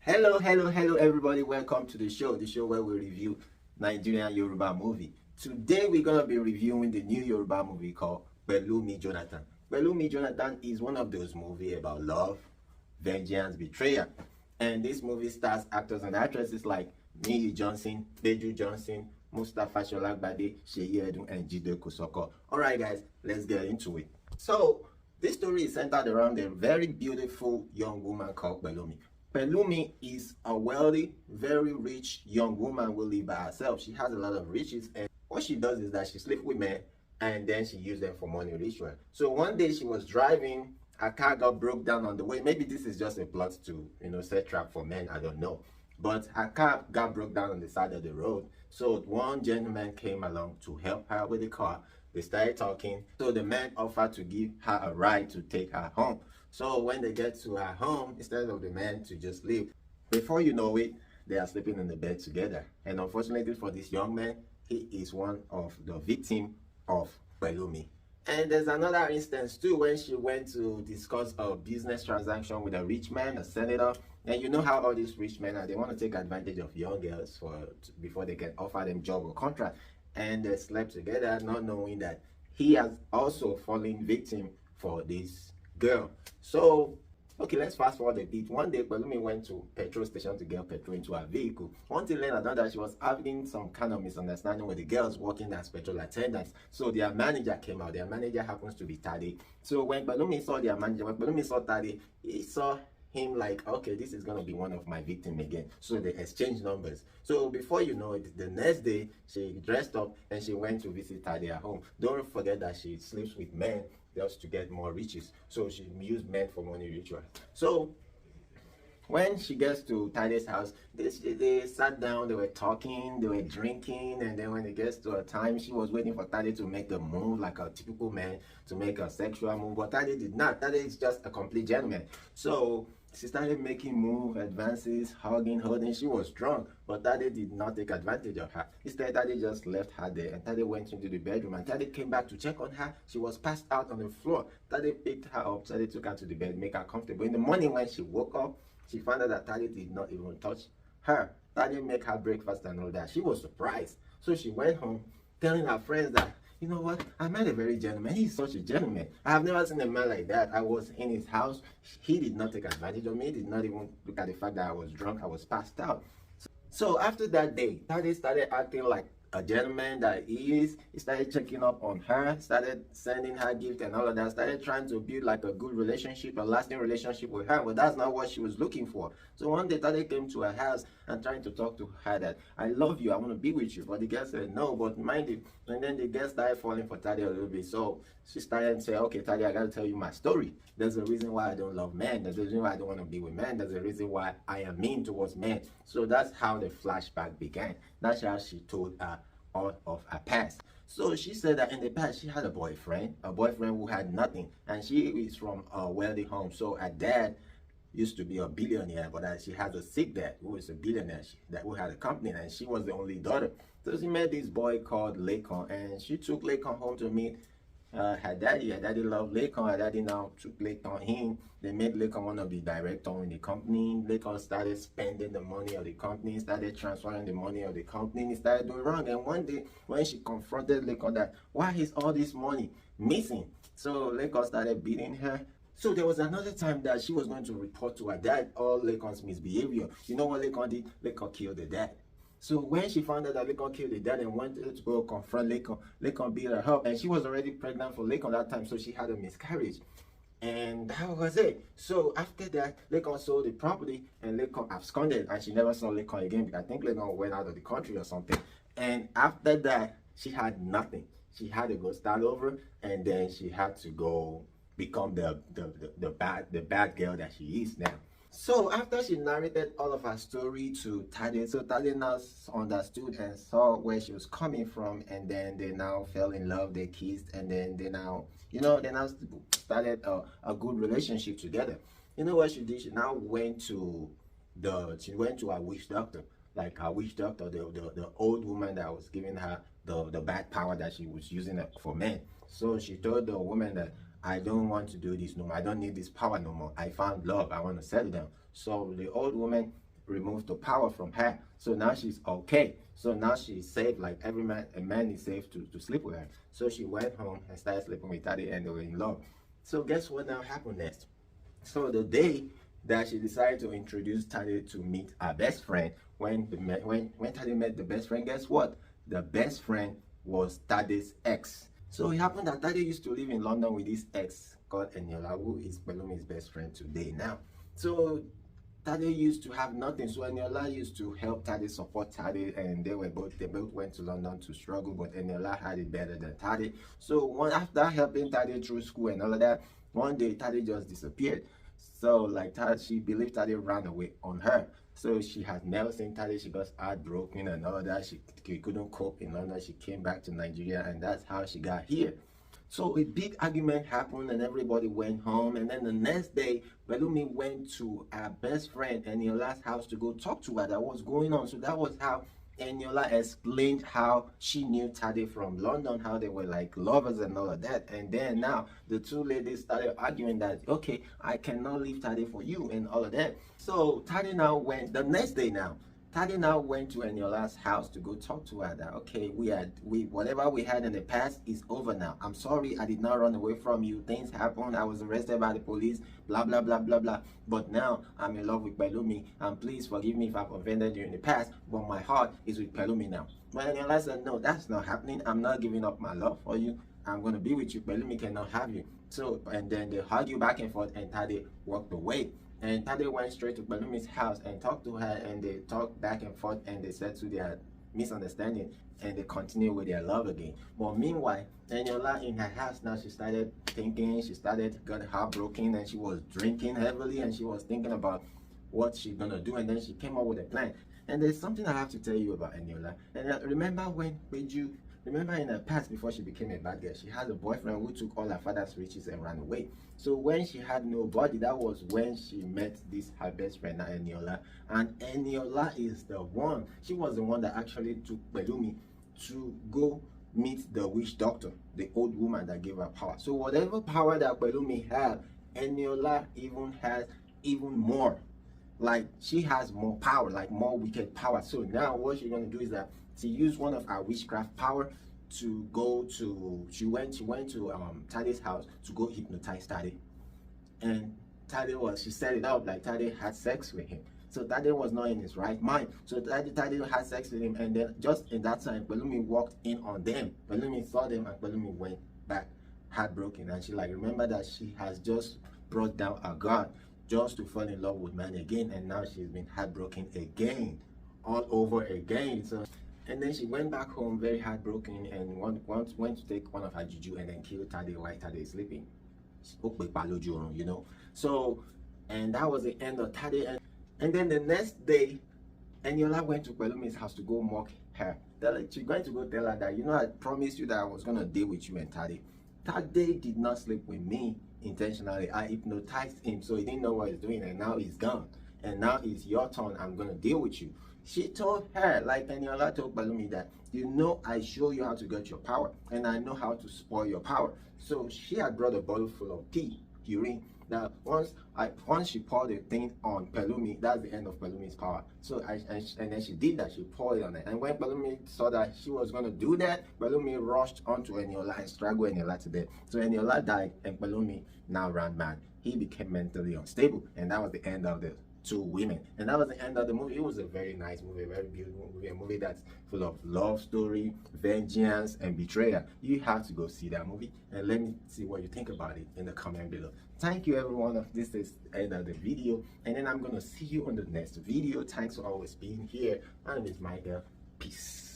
Hello, everybody. Welcome to the show where we review Nigerian Yoruba movie. Today, we're going to be reviewing the new Yoruba movie called PELUMI Jonathan. PELUMI Jonathan is one of those movies about love, vengeance, betrayal. And this movie stars actors and actresses like Niyi Johnson, Peju Johnson, Mustafa Sholagbade, Seyi Edun, and Jide Kosoko. Alright guys, let's get into it. So, this story is centered around a very beautiful young woman called PELUMI. PELUMI is a wealthy, very rich young woman who lives by herself. She has a lot of riches, and what she does is that she sleeps with men and then she uses them for money ritual. So one day she was driving, her car got broke down on the way. Maybe this is just a plot to, set trap for men, I don't know. But her car got broke down on the side of the road. So one gentleman came along to help her with the car. They started talking. So the man offered to give her a ride to take her home. So when they get to her home, instead of the man to just leave, before you know it, they are sleeping in the bed together. And unfortunately for this young man, he is one of the victims of PELUMI. And there's another instance too when she went to discuss a business transaction with a rich man, a senator. And you know how all these rich men are, they want to take advantage of young girls before they can offer them job or contract. And they slept together not knowing that he has also fallen victim for this girl. So okay, let's fast forward a bit. One day PELUMI went to petrol station to get petrol into her vehicle. One thing later that she was having some kind of misunderstanding with the girls working as petrol attendants. So their manager came out. Their manager happens to be Tade. So when PELUMI saw their manager, when PELUMI saw Tade, he saw him like, okay, this is gonna be one of my victims again. So they exchanged numbers. So before you know it, the next day she dressed up and she went to visit Tade at home. Don't forget that she sleeps with men just to get more riches. So she used men for money ritual. So when she gets to Tade's house, they sat down, they were talking, they were drinking, and then when it gets to a time, she was waiting for Tade to make a move like a typical man, to make a sexual move, but Tade did not. Tade is just a complete gentleman. So she started making move, advances, hugging, holding. She was drunk, but Tade did not take advantage of her. Instead, Tade just left her there, and Tade went into the bedroom, and Tade came back to check on her. She was passed out on the floor. Tade picked her up, Tade took her to the bed, make her comfortable. In the morning when she woke up, she found out that Tade did not even touch her. Tade make her breakfast and all that. She was surprised. So she went home telling her friends that, you know what, I met a very gentleman. He's such a gentleman. I have never seen a man like that. I was in his house. He did not take advantage of me. He did not even look at the fact that I was drunk. I was passed out. So after that day, Tade started acting like a gentleman that he is. He started checking up on her, started sending her gifts and all of that, started trying to build like a good relationship, a lasting relationship with her, but that's not what she was looking for. So one day Tade came to her house and trying to talk to her that, I love you, I want to be with you, but the girl said no, but mind it. And then the girl started falling for Tade a little bit. So she started saying, okay Tade, I gotta tell you my story. There's a reason why I don't love men. There's a reason why I don't want to be with men. There's a reason why I am mean towards men. So that's how the flashback began. That's how she told her all of her past. So she said that in the past she had a boyfriend who had nothing, and she is from a wealthy home. So her dad used to be a billionaire, but she has a sick dad who is a billionaire who had a company, and she was the only daughter. So she met this boy called Lekon, and she took Lekon home to meet her daddy. Her daddy loved Lekon. Her daddy now took Lekon in. They made Lekon one of the directors in the company. Lekon started spending the money of the company, started transferring the money of the company. He started doing wrong. And one day, when she confronted Lekon that, why is all this money missing? So Lekon started beating her. So there was another time that she was going to report to her dad all Lekon's misbehavior. You know what Lekon did? Lekon killed the dad. So when she found out that Lekon killed the dad and wanted to go confront Lekon, Lekon beat her up, and she was already pregnant for Lekon that time, so she had a miscarriage. And that was it. So after that, Lekon sold the property and Lekon absconded, and she never saw Lekon again because I think Lekon went out of the country or something. And after that, she had nothing. She had to go start over, and then she had to go become the bad girl that she is now. So after she narrated all of her story to Tade, so Tade now understood and saw where she was coming from, and then they now fell in love, they kissed, and then they now, started a good relationship together. You know what she did? She now went to a witch doctor, like a witch doctor, the old woman that was giving her the bad power that she was using for men. So she told the woman that, I don't want to do this no more. I don't need this power no more. I found love. I want to settle down. So the old woman removed the power from her. So now she's okay. So now she's safe, like every man, a man is safe to sleep with her. So she went home and started sleeping with Tade and they were in love. So guess what now happened next? So the day that she decided to introduce Tade to meet her best friend, when Tade met the best friend, guess what? The best friend was Tade's ex. So it happened that Tade used to live in London with his ex called Eniola, who is Pelumi's best friend today now. So Tade used to have nothing, so Eniola used to help Tade, support Tade, and they both went to London to struggle, but Eniola had it better than Tade. So after helping Tade through school and all of that, one day Tade just disappeared. So like she believed Tade ran away on her. So she had never seen Tade. She got heartbroken and all that. She couldn't cope in London. She came back to Nigeria, and that's how she got here. So a big argument happened and everybody went home. And then the next day, Pelumi went to her best friend Eniola's house to go talk to her. That was going on. So that was how Eniola explained how she knew Tade from London, how they were like lovers and all of that. And then now the two ladies started arguing that, okay, I cannot leave Tade for you and all of that. So Tade now went, the next day now, Tade now went to Eniola's house to go talk to her that, okay, whatever we had in the past is over now. I'm sorry, I did not run away from you. Things happened. I was arrested by the police, blah, blah, blah, blah, blah. But now I'm in love with Pelumi, and please forgive me if I've offended you in the past, but my heart is with Pelumi now. But Eniola said, no, that's not happening. I'm not giving up my love for you. I'm going to be with you. Pelumi cannot have you. So, and then they argue back and forth, and Tade walked away. And Tade went straight to Pelumi's house and talked to her, and they talked back and forth, and they settled their misunderstanding, and they continued with their love again. But meanwhile, Eniola in her house now, she started thinking, got heartbroken, and she was drinking heavily, and she was thinking about what she's gonna do, and then she came up with a plan. And there's something I have to tell you about Eniola. And remember when Peju, remember in her past, before she became a bad girl, she had a boyfriend who took all her father's riches and ran away. So when she had nobody, that was when she met this her best friend Eniola. And Eniola is the one, she was the one that actually took Pelumi to go meet the witch doctor, the old woman that gave her power. So whatever power that Pelumi had, Eniola has even more. Like, she has more power, like more wicked power. So now what she's going to do is that she used one of her witchcraft power to go to, she went to Tade's house to go hypnotize Tade. And she set it up like Tade had sex with him. So Tade was not in his right mind. So Tade had sex with him, and then just in that time, Pelumi walked in on them. Pelumi saw them, and Pelumi went back heartbroken. And she like remembered that she has just brought down a god just to fall in love with man again, and now she's been heartbroken again, all over again. So, and then she went back home very heartbroken and went to take one of her juju and then kill Tade while Tade is sleeping. You know. So, and that was the end of Tade. And then the next day, Eniola went to Pelumi's house to go mock her. She's going to go tell her that, you know, I promised you that I was going to deal with you and Tade. Tade did not sleep with me intentionally. I hypnotized him, so he didn't know what he's doing, and now he's gone. And now it's your turn. I'm going to deal with you. She told her, like Eniola told Pelumi, that, you know, I show you how to get your power, and I know how to spoil your power. So she had brought a bottle full of urine. That once she poured the thing on Pelumi, that's the end of Pelumi's power. So and then she did that. She poured it on it. And when Pelumi saw that she was going to do that, Pelumi rushed onto Eniola and strangled Eniola to death. So Eniola died, and Pelumi now ran mad. He became mentally unstable, and that was the end of the two women. And that was the end of the movie. It was a very nice movie, a very beautiful movie, a movie that's full of love story, vengeance, and betrayal. You have to go see that movie, and let me see what you think about it in the comment below. Thank you, everyone. This is the end of the video, and then I'm gonna see you on the next video. Thanks for always being here. My name is Michael. Peace.